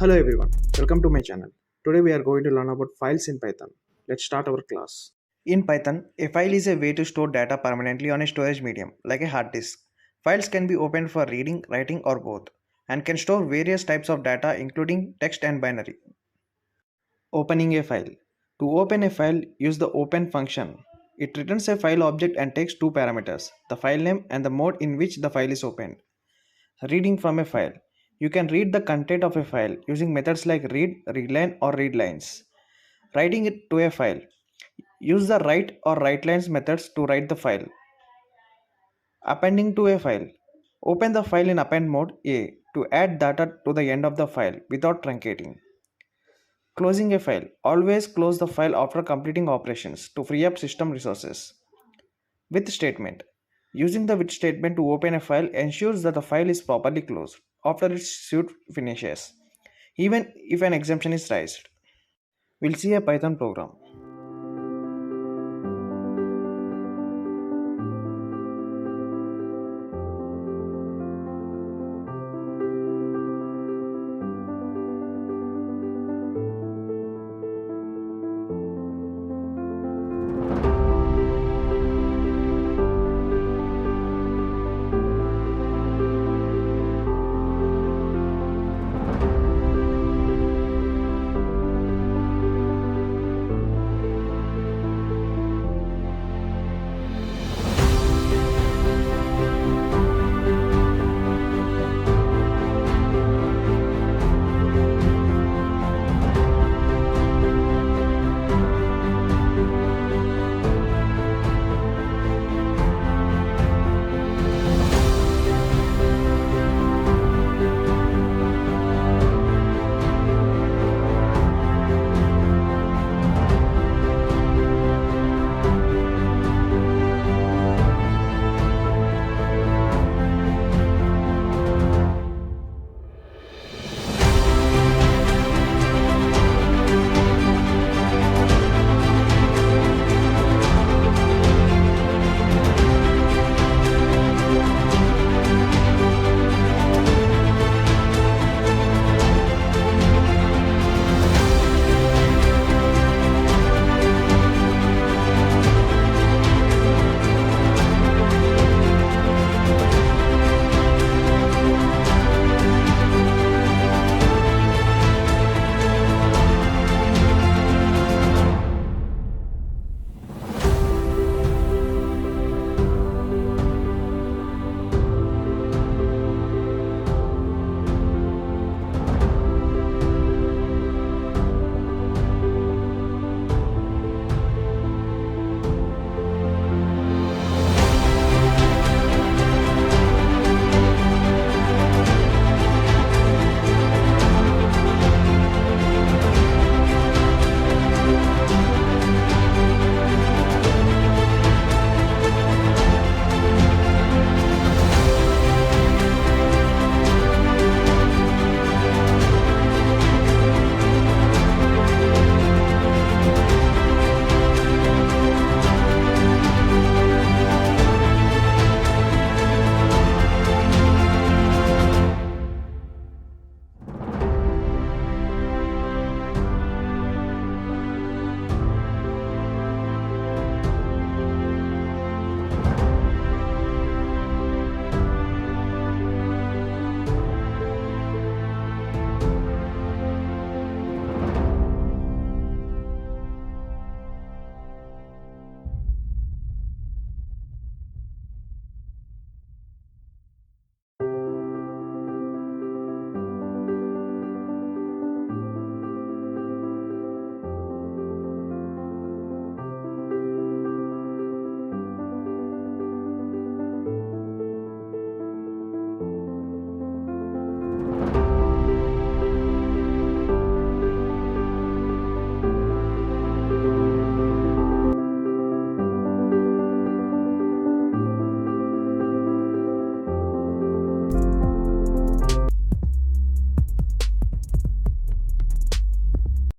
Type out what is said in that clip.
Hello everyone, welcome to my channel. Today we are going to learn about files in Python. Let's start our class. In Python, a file is a way to store data permanently on a storage medium, like a hard disk. Files can be opened for reading, writing, or both, and can store various types of data including text and binary. Opening a file. To open a file, use the open function. It returns a file object and takes two parameters, the file name and the mode in which the file is opened. Reading from a file. You can read the content of a file using methods like read, readline, or readlines. Writing it to a file. Use the write or writelines methods to write the file. Appending to a file. Open the file in append mode A to add data to the end of the file without truncating. Closing a file. Always close the file after completing operations to free up system resources. With statement. Using the with statement to open a file ensures that the file is properly closed after its suit finishes, even if an exemption is raised. We'll see a Python program.